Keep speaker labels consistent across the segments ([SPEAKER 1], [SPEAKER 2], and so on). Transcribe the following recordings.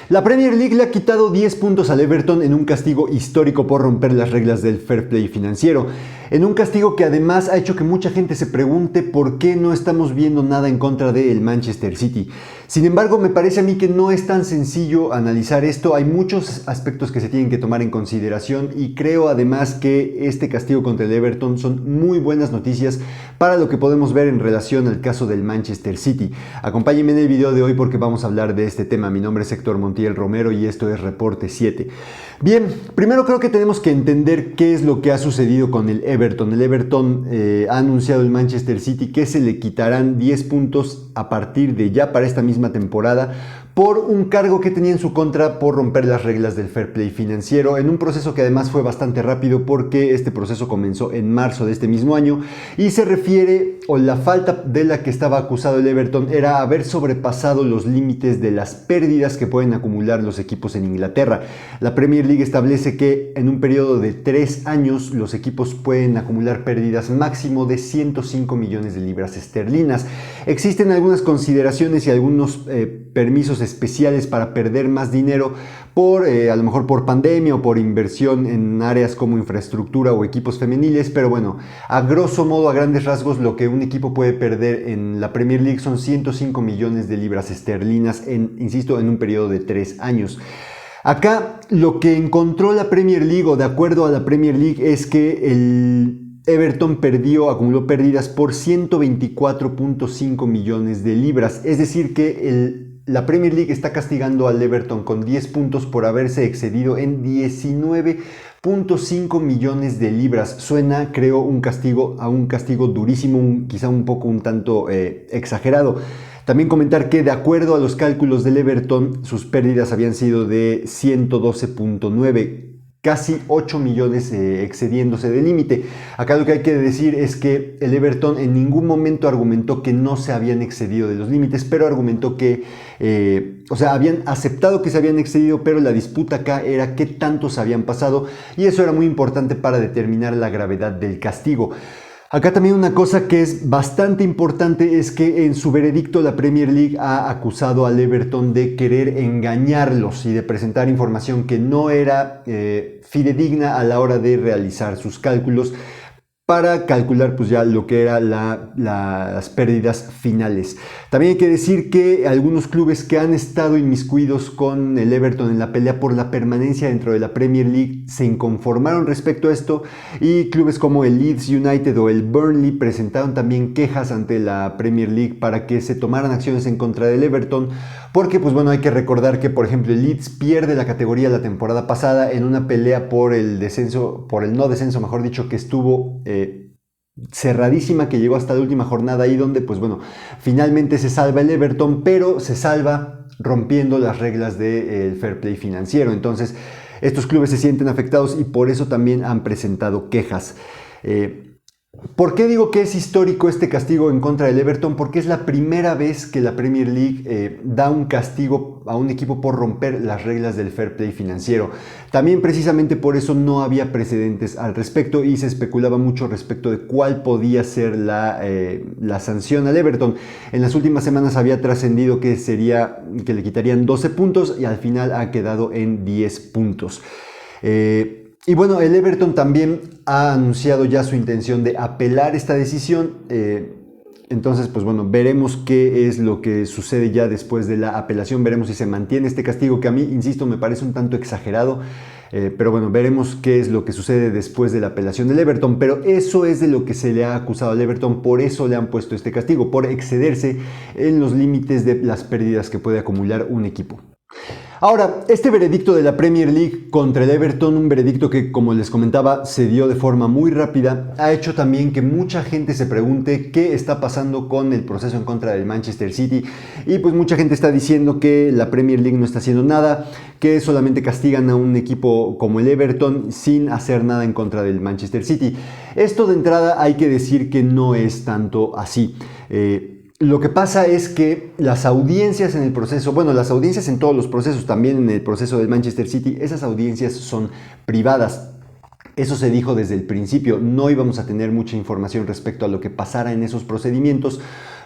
[SPEAKER 1] La Premier League le ha quitado 10 puntos al Everton en un castigo histórico por romper las reglas del fair play financiero. En un castigo que además ha hecho que mucha gente se pregunte por qué no estamos viendo nada en contra del Manchester City. Sin embargo, me parece a mí que no es tan sencillo analizar esto. Hay muchos aspectos que se tienen que tomar en consideración y creo además que este castigo contra el Everton son muy buenas noticias para lo que podemos ver en relación al caso del Manchester City. Acompáñenme en el video de hoy porque vamos a hablar de este tema. Mi nombre es Héctor Montiel Romero y esto es Reporte 7. Bien, primero creo que tenemos que entender qué es lo que ha sucedido con el Everton. El Everton ha anunciado el Manchester City que se le quitarán 10 puntos a partir de ya para esta misma temporada por un cargo que tenía en su contra por romper las reglas del fair play financiero, en un proceso que además fue bastante rápido porque este proceso comenzó en marzo de este mismo año y se refiere, o la falta de la que estaba acusado el Everton era haber sobrepasado los límites de las pérdidas que pueden acumular los equipos en Inglaterra. La Premier League establece que en un periodo de 3 años los equipos pueden acumular pérdidas máximo de 105 millones de libras esterlinas. Existen algunas consideraciones y algunos permisos especiales para perder más dinero por a lo mejor por pandemia o por inversión en áreas como infraestructura o equipos femeniles, pero bueno, a grosso modo, a grandes rasgos, lo que un equipo puede perder en la Premier League son 105 millones de libras esterlinas insisto, en un periodo de 3 años. Acá lo que encontró la Premier League, o de acuerdo a la Premier League, es que el Everton acumuló pérdidas por 124.5 millones de libras, es decir que la Premier League está castigando al Everton con 10 puntos por haberse excedido en 19.5 millones de libras. Suena, creo, un castigo durísimo, quizá un tanto exagerado. También comentar que de acuerdo a los cálculos del Everton, sus pérdidas habían sido de 112.9, casi 8 millones excediéndose del límite. Acá lo que hay que decir es que el Everton en ningún momento argumentó que no se habían excedido de los límites, pero argumentó que, habían aceptado que se habían excedido, pero la disputa acá era qué tanto se habían pasado y eso era muy importante para determinar la gravedad del castigo. Acá también una cosa que es bastante importante es que en su veredicto la Premier League ha acusado al Everton de querer engañarlos y de presentar información que no era fidedigna a la hora de realizar sus cálculos para calcular pues ya lo que eran las pérdidas finales. También hay que decir que algunos clubes que han estado inmiscuidos con el Everton en la pelea por la permanencia dentro de la Premier League se inconformaron respecto a esto y clubes como el Leeds United o el Burnley presentaron también quejas ante la Premier League para que se tomaran acciones en contra del Everton porque pues bueno, hay que recordar que por ejemplo el Leeds pierde la categoría la temporada pasada en una pelea por el no descenso, mejor dicho, que estuvo cerradísima, que llegó hasta la última jornada y donde pues bueno, finalmente se salva el Everton, pero se salva rompiendo las reglas del fair play financiero. Entonces estos clubes se sienten afectados y por eso también han presentado quejas. ¿Por qué digo que es histórico este castigo en contra del Everton? Porque es la primera vez que la Premier League da un castigo a un equipo por romper las reglas del fair play financiero. También precisamente por eso no había precedentes al respecto y se especulaba mucho respecto de cuál podía ser la sanción al Everton. En las últimas semanas había trascendido que le quitarían 12 puntos y al final ha quedado en 10 puntos. Y bueno, el Everton también ha anunciado ya su intención de apelar esta decisión. Entonces, pues bueno, veremos qué es lo que sucede ya después de la apelación. Veremos si se mantiene este castigo que a mí, insisto, me parece un tanto exagerado. Pero bueno, veremos qué es lo que sucede después de la apelación del Everton. Pero eso es de lo que se le ha acusado al Everton. Por eso le han puesto este castigo, por excederse en los límites de las pérdidas que puede acumular un equipo. Ahora, este veredicto de la Premier League contra el Everton, un veredicto que, como les comentaba, se dio de forma muy rápida, ha hecho también que mucha gente se pregunte qué está pasando con el proceso en contra del Manchester City. Y pues mucha gente está diciendo que la Premier League no está haciendo nada, que solamente castigan a un equipo como el Everton sin hacer nada en contra del Manchester City. Esto de entrada hay que decir que no es tanto así. Lo que pasa es que las audiencias en el proceso, bueno, las audiencias en todos los procesos, también en el proceso del Manchester City, esas audiencias son privadas. Eso se dijo desde el principio, no íbamos a tener mucha información respecto a lo que pasara en esos procedimientos,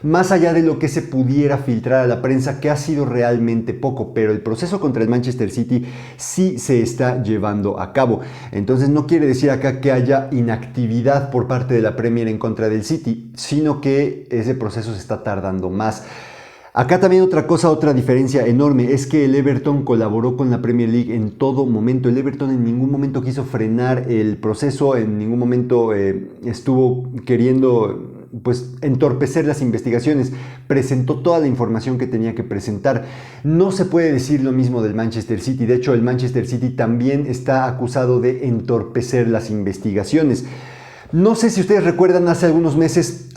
[SPEAKER 1] más allá de lo que se pudiera filtrar a la prensa, que ha sido realmente poco, pero el proceso contra el Manchester City sí se está llevando a cabo. Entonces no quiere decir acá que haya inactividad por parte de la Premier en contra del City, sino que ese proceso se está tardando más. Acá también otra diferencia enorme es que el Everton colaboró con la Premier League en todo momento. El Everton en ningún momento quiso frenar el proceso, en ningún momento estuvo queriendo pues entorpecer las investigaciones, presentó toda la información que tenía que presentar. No se puede decir lo mismo del Manchester City. De hecho, el Manchester City también está acusado de entorpecer las investigaciones. No sé si ustedes recuerdan hace algunos meses,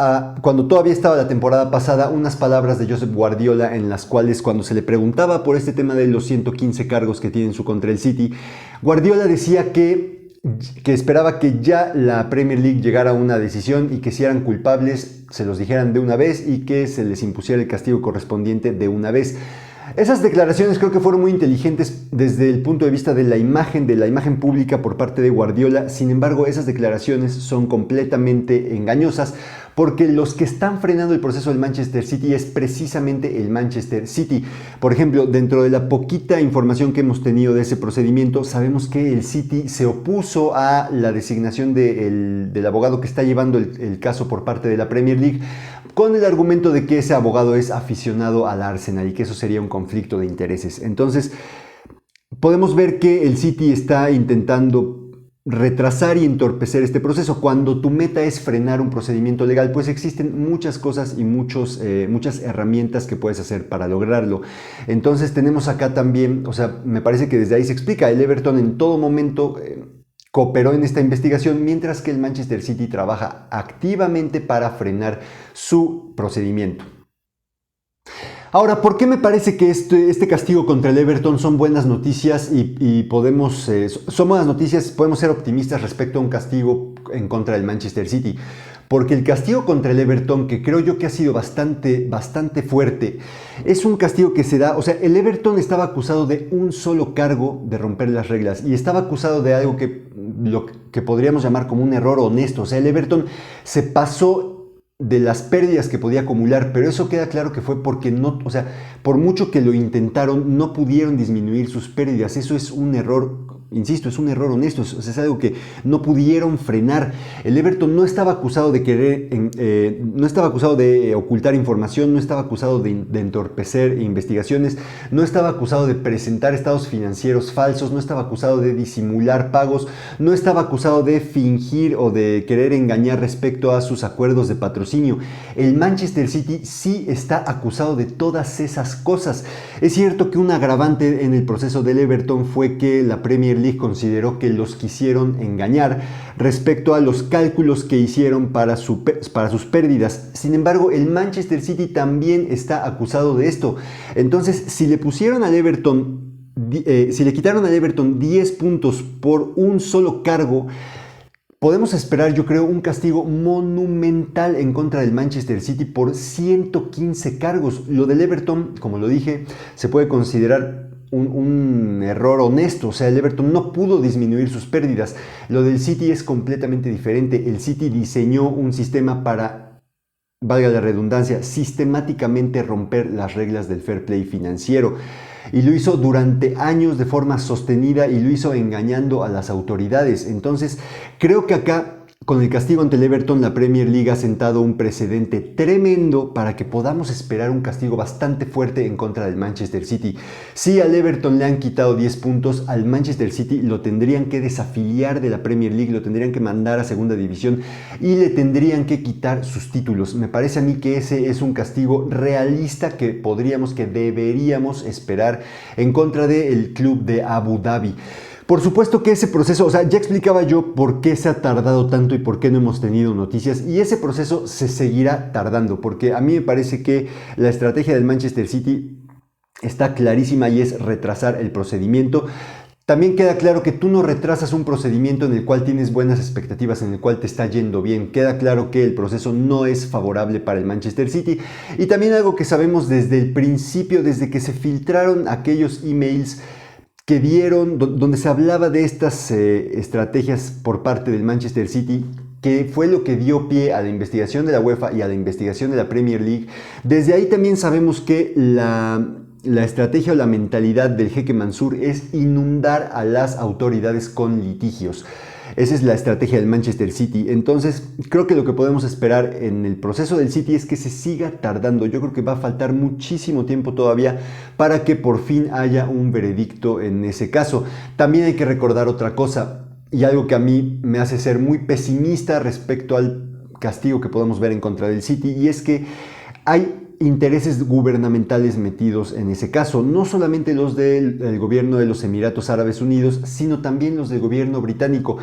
[SPEAKER 1] cuando todavía estaba la temporada pasada, unas palabras de Josep Guardiola en las cuales, cuando se le preguntaba por este tema de los 115 cargos que tiene en su contra el City, Guardiola decía que esperaba que ya la Premier League llegara a una decisión y que si eran culpables se los dijeran de una vez y que se les impusiera el castigo correspondiente de una vez. Esas declaraciones creo que fueron muy inteligentes desde el punto de vista de la imagen pública por parte de Guardiola. Sin embargo, esas declaraciones son completamente engañosas porque los que están frenando el proceso del Manchester City es precisamente el Manchester City. Por ejemplo, dentro de la poquita información que hemos tenido de ese procedimiento, sabemos que el City se opuso a la designación del abogado que está llevando el caso por parte de la Premier League, con el argumento de que ese abogado es aficionado al Arsenal y que eso sería un conflicto de intereses. Entonces, podemos ver que el City está intentando retrasar y entorpecer este proceso. Cuando tu meta es frenar un procedimiento legal, pues existen muchas cosas y muchas herramientas que puedes hacer para lograrlo. Entonces tenemos acá también, o sea, me parece que desde ahí se explica, el Everton en todo momento cooperó en esta investigación, mientras que el Manchester City trabaja activamente para frenar su procedimiento. Ahora, ¿por qué me parece que este castigo contra el Everton son buenas noticias y son buenas noticias, podemos ser optimistas respecto a un castigo en contra del Manchester City? Porque el castigo contra el Everton, que creo yo que ha sido bastante fuerte, es un castigo que se da, o sea, el Everton estaba acusado de un solo cargo de romper las reglas y estaba acusado de algo lo que podríamos llamar como un error honesto. O sea, el Everton se pasó de las pérdidas que podía acumular, pero eso queda claro que fue porque o sea, por mucho que lo intentaron, no pudieron disminuir sus pérdidas. Eso es un error, insisto, es un error honesto, es algo que no pudieron frenar. El Everton no estaba acusado de no estaba acusado de ocultar información, no estaba acusado de entorpecer investigaciones, no estaba acusado de presentar estados financieros falsos, no estaba acusado de disimular pagos, no estaba acusado de fingir o de querer engañar respecto a sus acuerdos de patrocinio. El Manchester City sí está acusado de todas esas cosas. Es cierto que un agravante en el proceso del Everton fue que la Premier League consideró que los quisieron engañar respecto a los cálculos que hicieron para sus pérdidas. Sin embargo, el Manchester City también está acusado de esto. Entonces, si le quitaron al Everton 10 puntos por un solo cargo, podemos esperar, yo creo, un castigo monumental en contra del Manchester City por 115 cargos. Lo del Everton, como lo dije, se puede considerar un error honesto. O sea, el Everton no pudo disminuir sus pérdidas. Lo del City es completamente diferente. El City diseñó un sistema para, valga la redundancia, sistemáticamente romper las reglas del fair play financiero. Y lo hizo durante años de forma sostenida y lo hizo engañando a las autoridades. Entonces, creo que acá, con el castigo ante el Everton, la Premier League ha sentado un precedente tremendo para que podamos esperar un castigo bastante fuerte en contra del Manchester City. Si al Everton le han quitado 10 puntos, al Manchester City lo tendrían que desafiliar de la Premier League, lo tendrían que mandar a segunda división y le tendrían que quitar sus títulos. Me parece a mí que ese es un castigo realista que deberíamos esperar en contra del club de Abu Dhabi. Por supuesto que ese proceso, o sea, ya explicaba yo por qué se ha tardado tanto y por qué no hemos tenido noticias, y ese proceso se seguirá tardando, porque a mí me parece que la estrategia del Manchester City está clarísima y es retrasar el procedimiento. También queda claro que tú no retrasas un procedimiento en el cual tienes buenas expectativas, en el cual te está yendo bien. Queda claro que el proceso no es favorable para el Manchester City. Y también algo que sabemos desde el principio, desde que se filtraron aquellos emails donde se hablaba de estas estrategias por parte del Manchester City, que fue lo que dio pie a la investigación de la UEFA y a la investigación de la Premier League. Desde ahí también sabemos que la estrategia o la mentalidad del jeque Mansur es inundar a las autoridades con litigios. Esa es la estrategia del Manchester City. Entonces, creo que lo que podemos esperar en el proceso del City es que se siga tardando. Yo creo que va a faltar muchísimo tiempo todavía para que por fin haya un veredicto en ese caso. También hay que recordar otra cosa, y algo que a mí me hace ser muy pesimista respecto al castigo que podemos ver en contra del City, y es que hay intereses gubernamentales metidos en ese caso, no solamente los del gobierno de los Emiratos Árabes Unidos, sino también los del gobierno británico.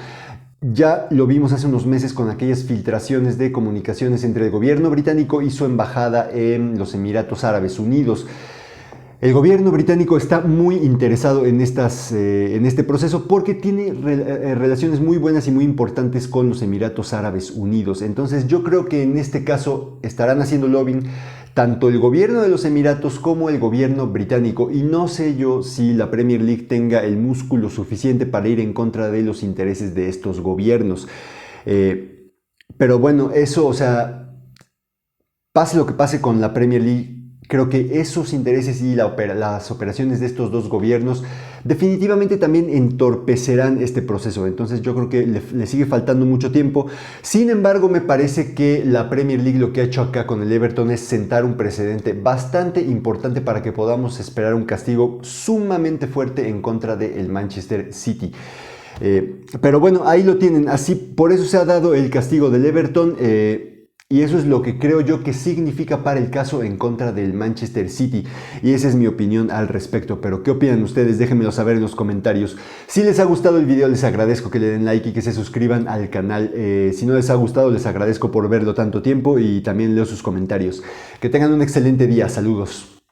[SPEAKER 1] Ya lo vimos hace unos meses con aquellas filtraciones de comunicaciones entre el gobierno británico y su embajada en los Emiratos Árabes Unidos. El gobierno británico está muy interesado en este proceso porque tiene relaciones muy buenas y muy importantes con los Emiratos Árabes Unidos. Entonces yo creo que en este caso estarán haciendo lobbying tanto el gobierno de los Emiratos como el gobierno británico. Y no sé yo si la Premier League tenga el músculo suficiente para ir en contra de los intereses de estos gobiernos. Pero bueno, eso, o sea, pase lo que pase con la Premier League, creo que esos intereses y las operaciones de estos dos gobiernos definitivamente también entorpecerán este proceso. Entonces yo creo que le sigue faltando mucho tiempo. Sin embargo, me parece que la Premier League lo que ha hecho acá con el Everton es sentar un precedente bastante importante para que podamos esperar un castigo sumamente fuerte en contra del Manchester City. Pero bueno, ahí lo tienen. Así, por eso se ha dado el castigo del Everton. Y eso es lo que creo yo que significa para el caso en contra del Manchester City. Y esa es mi opinión al respecto. Pero ¿qué opinan ustedes? Déjenmelo saber en los comentarios. Si les ha gustado el video, les agradezco que le den like y que se suscriban al canal. Si no les ha gustado, les agradezco por verlo tanto tiempo y también leo sus comentarios. Que tengan un excelente día. Saludos.